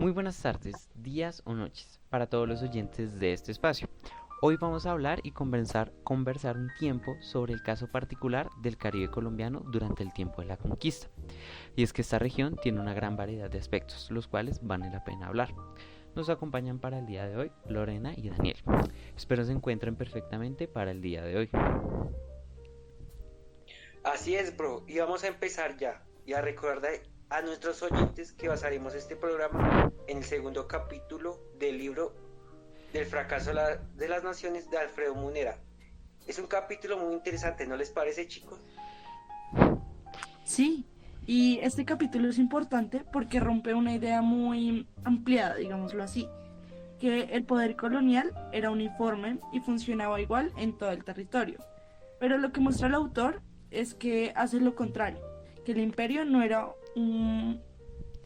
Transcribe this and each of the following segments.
Muy buenas tardes, días o noches para todos los oyentes de este espacio. Hoy vamos a hablar y conversar un tiempo sobre el caso particular del Caribe colombiano durante el tiempo de la conquista. Y es que esta región tiene una gran variedad de aspectos, los cuales vale la pena hablar. Nos acompañan para el día de hoy Lorena y Daniel. Espero se encuentren perfectamente para el día de hoy. Así es, bro, y vamos a empezar ya. Y a recordar a nuestros oyentes que basaremos este programa en el segundo capítulo del libro del fracaso de las naciones de Alfredo Munera. Es un capítulo muy interesante, ¿no les parece, chicos? Sí, y este capítulo es importante porque rompe una idea muy ampliada, digámoslo así, que el poder colonial era uniforme y funcionaba igual en todo el territorio. Pero lo que muestra el autor es que hace lo contrario, que el imperio no era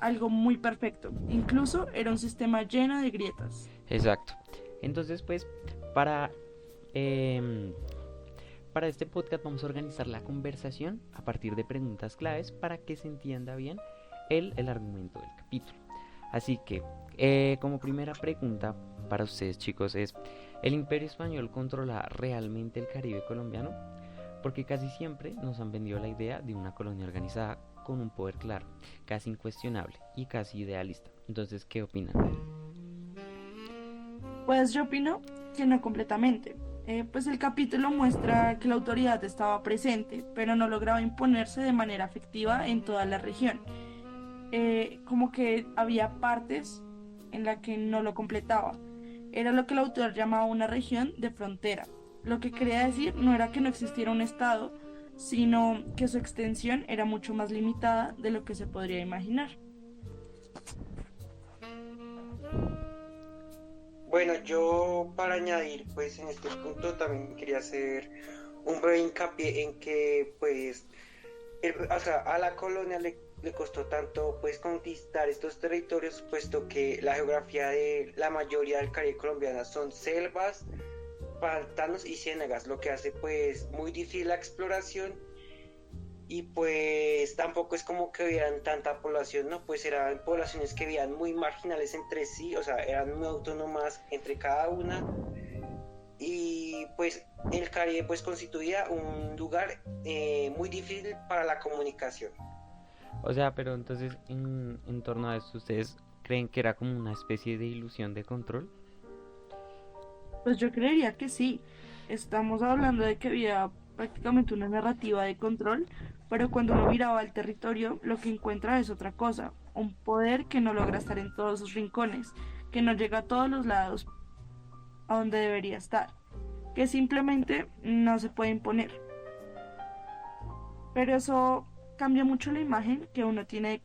algo muy perfecto, incluso era un sistema lleno de grietas. Exacto. Entonces, pues, para em, para este podcast vamos a organizar la conversación a partir de preguntas claves para que se entienda bien el argumento del capítulo. Así que, como primera pregunta para ustedes chicos es, ¿el Imperio Español controla realmente el Caribe colombiano? Porque casi siempre nos han vendido la idea de una colonia organizada con un poder claro, casi incuestionable y casi idealista. Entonces, ¿qué opinan? Pues yo opino que no completamente. Pues el capítulo muestra que la autoridad estaba presente, pero no lograba imponerse de manera efectiva en toda la región. Como que había partes en las que no lo completaba. Era lo que el autor llamaba una región de frontera. Lo que quería decir no era que no existiera un estado, sino que su extensión era mucho más limitada de lo que se podría imaginar. Bueno, yo para añadir, pues en este punto también quería hacer un breve hincapié en que, pues, o sea, a la colonia le costó tanto, pues, conquistar estos territorios, puesto que la geografía de la mayoría del Caribe colombiano son selvas, pantanos y ciénagas, lo que hace, pues, muy difícil la exploración y pues tampoco es como que hubieran tanta población, ¿no? Pues eran poblaciones que vivían muy marginales entre sí, o sea, eran muy autónomas entre cada una y pues el Caribe pues constituía un lugar muy difícil para la comunicación. O sea, pero entonces en torno a esto, ¿ustedes creen que era como una especie de ilusión de control? Pues yo creería que sí. Estamos hablando de que había prácticamente una narrativa de control, pero cuando uno miraba al territorio, lo que encuentra es otra cosa, un poder que no logra estar en todos sus rincones, que no llega a todos los lados a donde debería estar, que simplemente no se puede imponer. Pero eso cambia mucho la imagen que uno tiene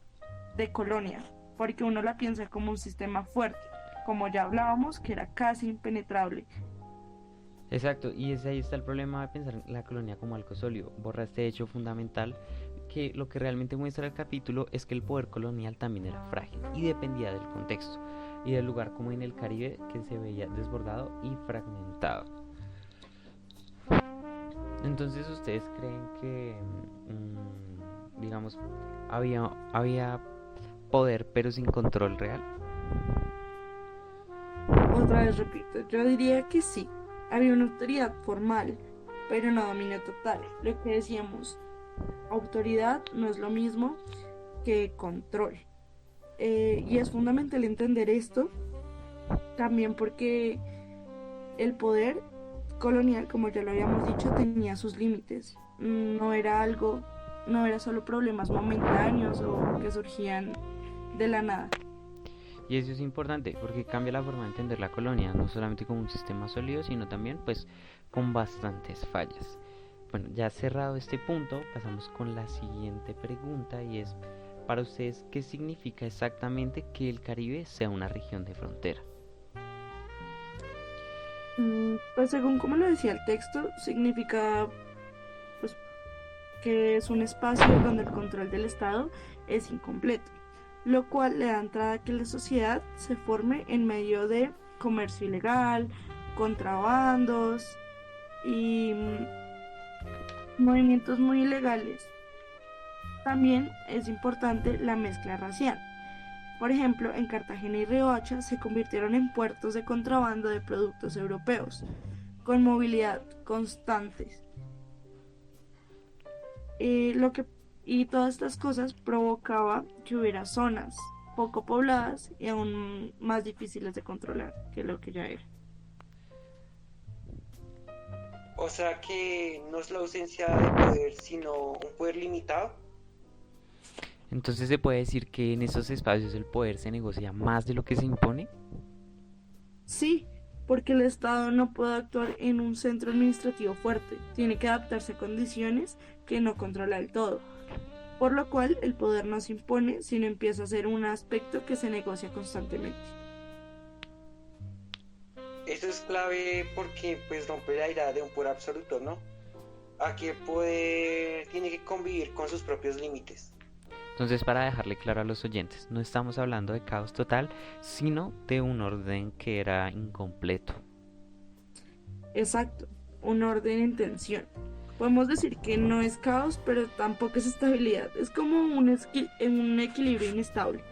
de colonia, porque uno la piensa como un sistema fuerte, como ya hablábamos, que era casi impenetrable. Exacto, y ese ahí está el problema de pensar en la colonia como algo sólido. Borra este hecho fundamental que lo que realmente muestra el capítulo es que el poder colonial también era frágil y dependía del contexto y del lugar como en el Caribe que se veía desbordado y fragmentado. Entonces, ¿ustedes creen que, digamos, había poder pero sin control real? Otra vez repito, yo diría que sí. Había una autoridad formal, pero no dominio total. Lo que decíamos, autoridad no es lo mismo que control. Y es fundamental entender esto también porque el poder colonial, como ya lo habíamos dicho, tenía sus límites. No era algo, no era solo problemas momentáneos o que surgían de la nada. Y eso es importante porque cambia la forma de entender la colonia, no solamente como un sistema sólido, sino también pues con bastantes fallas. Bueno, ya cerrado este punto, pasamos con la siguiente pregunta y es, para ustedes, ¿qué significa exactamente que el Caribe sea una región de frontera? Pues según como lo decía el texto, significa pues que es un espacio donde el control del Estado es incompleto, lo cual le da entrada a que la sociedad se forme en medio de comercio ilegal, contrabandos y movimientos muy ilegales. También es importante la mezcla racial, Por ejemplo, en Cartagena y Riohacha se convirtieron en puertos de contrabando de productos europeos, con movilidad constantes. Lo que, y todas estas cosas provocaba que hubiera zonas poco pobladas y aún más difíciles de controlar que lo que ya era. O sea que no es la ausencia de poder, sino un poder limitado. Entonces se puede decir que en esos espacios el poder se negocia más de lo que se impone. Sí, porque el Estado no puede actuar en un centro administrativo fuerte, tiene que adaptarse a condiciones que no controla del todo, por lo cual el poder no se impone, sino empieza a ser un aspecto que se negocia constantemente. Eso es clave porque pues rompe la idea de un poder absoluto, ¿no? Aquí el poder tiene que convivir con sus propios límites. Entonces, para dejarle claro a los oyentes, no estamos hablando de caos total, sino de un orden que era incompleto. Exacto, un orden en tensión. Podemos decir que no es caos, pero tampoco es estabilidad. Es como un equilibrio inestable,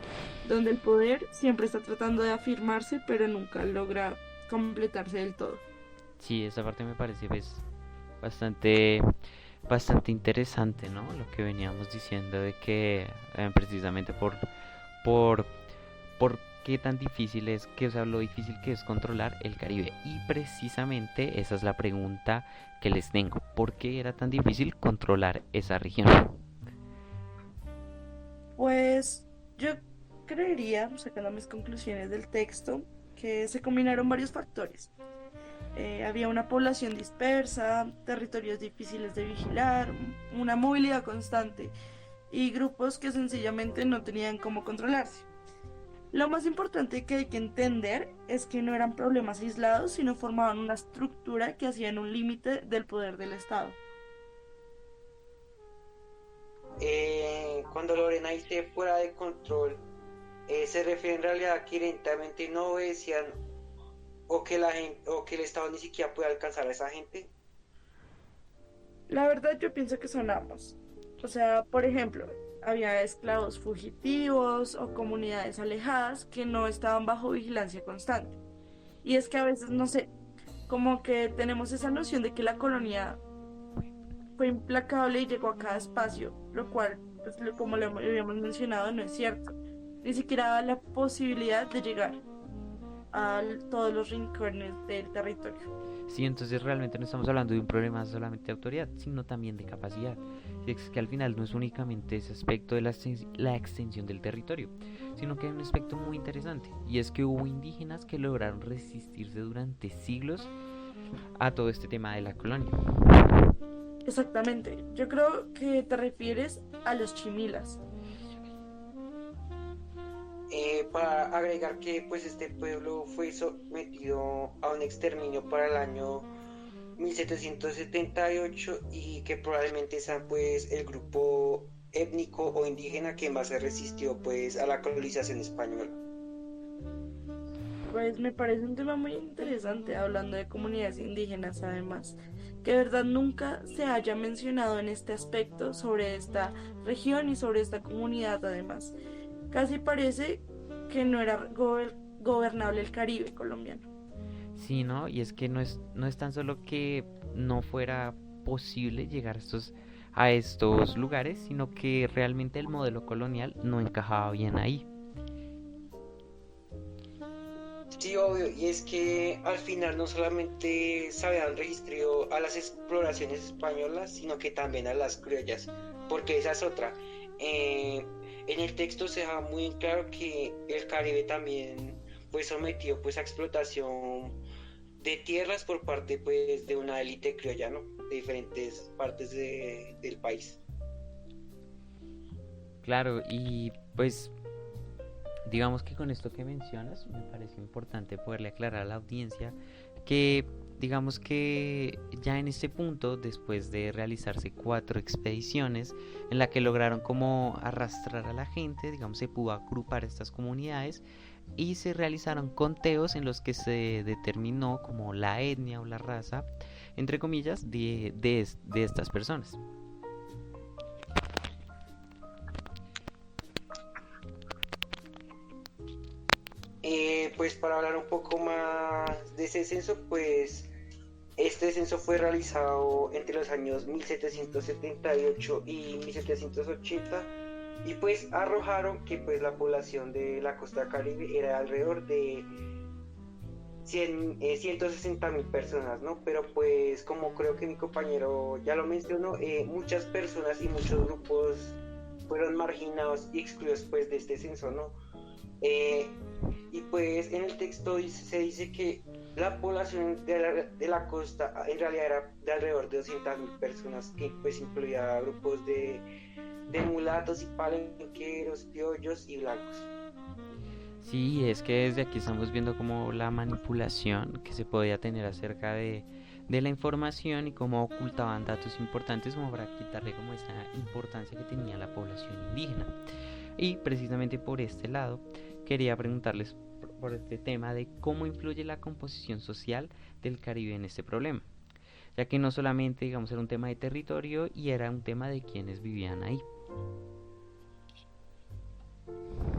donde el poder siempre está tratando de afirmarse, pero nunca logra completarse del todo. Sí, esa parte me parece pues, bastante, bastante interesante, ¿no? Lo que veníamos diciendo de que precisamente por, por qué tan difícil es, que, o sea, lo difícil que es controlar el Caribe. Y precisamente esa es la pregunta que les tengo. ¿Por qué era tan difícil controlar esa región? Pues yo creería, sacando mis conclusiones del texto, que se combinaron varios factores. Había una población dispersa, territorios difíciles de vigilar, una movilidad constante y grupos que sencillamente no tenían cómo controlarse. Lo más importante que hay que entender es que no eran problemas aislados, sino formaban una estructura que hacían un límite del poder del Estado. Cuando Lorena dice fuera de control, se refiere en realidad a que directamente no obedecían o que la gente, o que el Estado ni siquiera puede alcanzar a esa gente. La verdad yo pienso que son ambos. O sea, por ejemplo, había esclavos fugitivos o comunidades alejadas que no estaban bajo vigilancia constante. Y es que a veces, no sé, como que tenemos esa noción de que la colonia fue implacable y llegó a cada espacio, lo cual, pues, como lo habíamos mencionado, no es cierto. Ni siquiera da la posibilidad de llegar a todos los rincones del territorio. Sí, entonces realmente no estamos hablando de un problema solamente de autoridad, sino también de capacidad. Y es que al final no es únicamente ese aspecto de la extensión del territorio, sino que hay un aspecto muy interesante, y es que hubo indígenas que lograron resistirse durante siglos a todo este tema de la colonia. Exactamente, yo creo que te refieres a los chimilas. Para agregar que pues este pueblo fue sometido a un exterminio para el año 1778 y que probablemente sea pues el grupo étnico o indígena que más se resistió pues a la colonización española. Pues me parece un tema muy interesante, hablando de comunidades indígenas además, que de verdad nunca se haya mencionado en este aspecto sobre esta región y sobre esta comunidad además. Casi parece que no era gobernable el Caribe colombiano. Sí, ¿no? Y es que no es tan solo que no fuera posible llegar a estos lugares, sino que realmente el modelo colonial no encajaba bien ahí. Sí, obvio, y es que al final no solamente se habían registrado a las exploraciones españolas, sino que también a las criollas, porque esa es otra. En el texto se deja muy en claro que el Caribe también fue sometido pues a explotación de tierras por parte pues de una élite criolla, ¿no? De diferentes partes del país. Claro, y pues digamos que con esto que mencionas, me parece importante poderle aclarar a la audiencia que digamos que ya en este punto, después de realizarse 4 expediciones en la que lograron como arrastrar a la gente, digamos se pudo agrupar estas comunidades y se realizaron conteos en los que se determinó como la etnia o la raza, entre comillas, de estas personas. pues para hablar un poco más de ese censo, pues este censo fue realizado entre los años 1778 y 1780 y pues arrojaron que pues la población de la costa caribe era alrededor de 160.000 personas, ¿no? Pero pues como creo que mi compañero ya lo mencionó, muchas personas y muchos grupos fueron marginados y excluidos pues de este censo, ¿no? Eh, y pues en el texto se dice que la población de la costa en realidad era de alrededor de 200.000 personas, que pues incluía grupos de mulatos y palenqueros, criollos y blancos. Sí, es que desde aquí estamos viendo como la manipulación que se podía tener acerca de la información y cómo ocultaban datos importantes como para quitarle como esa importancia que tenía la población indígena. Y precisamente por este lado quería preguntarles por este tema de cómo influye la composición social del Caribe en este problema, ya que no solamente digamos era un tema de territorio y era un tema de quienes vivían ahí.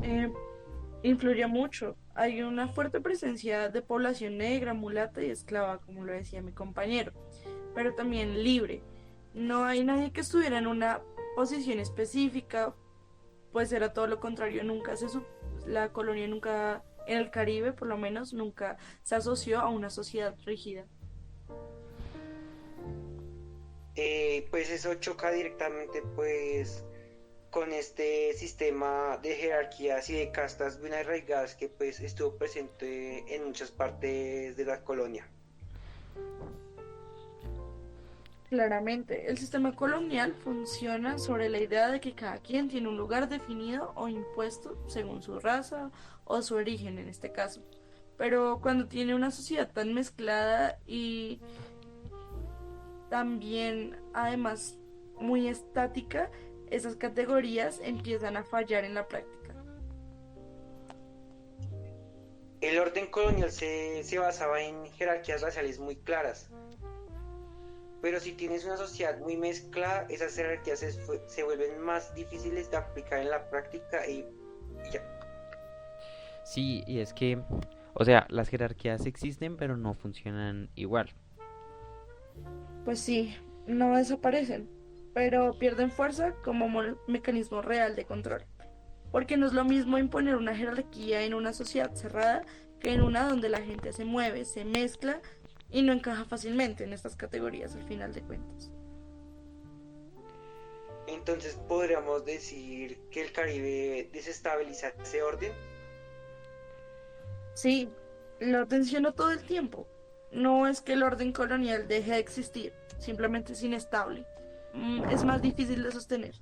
Eh, Influye mucho. Hay una fuerte presencia de población negra, mulata y esclava, como lo decía mi compañero, pero también libre. No hay nadie que estuviera en una posición específica, pues era todo lo contrario. La colonia nunca, en el Caribe por lo menos, nunca se asoció a una sociedad rígida. Pues eso choca directamente pues con este sistema de jerarquías y de castas bien arraigadas que pues estuvo presente en muchas partes de la colonia. Claramente, el sistema colonial funciona sobre la idea de que cada quien tiene un lugar definido o impuesto según su raza o su origen en este caso. Pero cuando tiene una sociedad tan mezclada y también además muy estática, esas categorías empiezan a fallar en la práctica. El orden colonial se basaba en jerarquías raciales muy claras, pero si tienes una sociedad muy mezclada, esas jerarquías se vuelven más difíciles de aplicar en la práctica y ya. Sí, y es que, o sea, las jerarquías existen pero no funcionan igual. Pues sí, no desaparecen, pero pierden fuerza como mecanismo real de control. Porque no es lo mismo imponer una jerarquía en una sociedad cerrada que en una donde la gente se mueve, se mezcla y no encaja fácilmente en estas categorías al final de cuentas. Entonces podríamos decir que el Caribe desestabiliza ese orden. Sí, lo tensiono todo el tiempo. No es que el orden colonial deje de existir, simplemente es inestable. Es más difícil de sostener.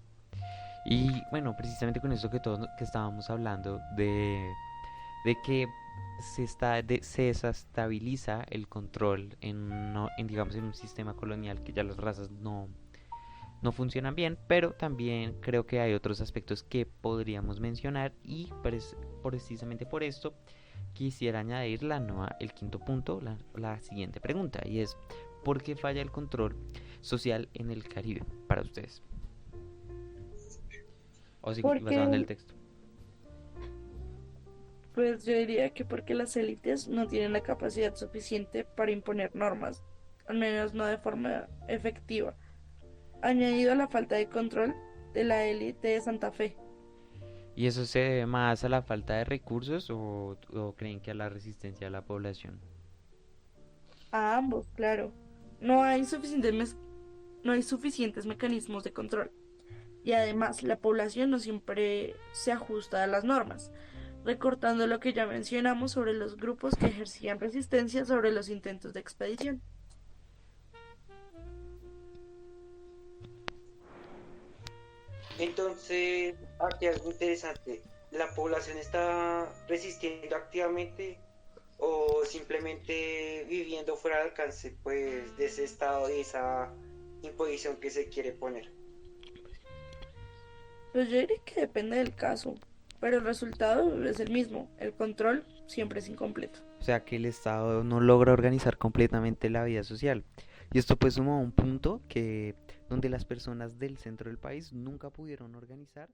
Y bueno, precisamente con eso que todos que estábamos hablando de que se desestabiliza el control en, digamos en un sistema colonial que ya las razas no funcionan bien, pero también creo que hay otros aspectos que podríamos mencionar y precisamente por esto quisiera añadir el quinto punto, la siguiente pregunta, y es ¿por qué falla el control social en el Caribe para ustedes? O si basado en el Porque, texto. pues yo diría que porque las élites no tienen la capacidad suficiente para imponer normas, al menos no de forma efectiva, añadido a la falta de control de la élite de Santa Fe. ¿Y eso se debe más a la falta de recursos o creen que a la resistencia de la población? A ambos, claro. No hay no hay suficientes mecanismos de control. Y además, la población no siempre se ajusta a las normas, recortando lo que ya mencionamos sobre los grupos que ejercían resistencia sobre los intentos de expedición. Entonces, aquí algo interesante. ¿La población está resistiendo activamente o simplemente viviendo fuera del alcance pues, de ese estado y esa imposición que se quiere poner? Pues yo diría que depende del caso, pero el resultado es el mismo. El control siempre es incompleto. O sea que el Estado no logra organizar completamente la vida social. Y esto pues suma a un punto que donde las personas del centro del país nunca pudieron organizar.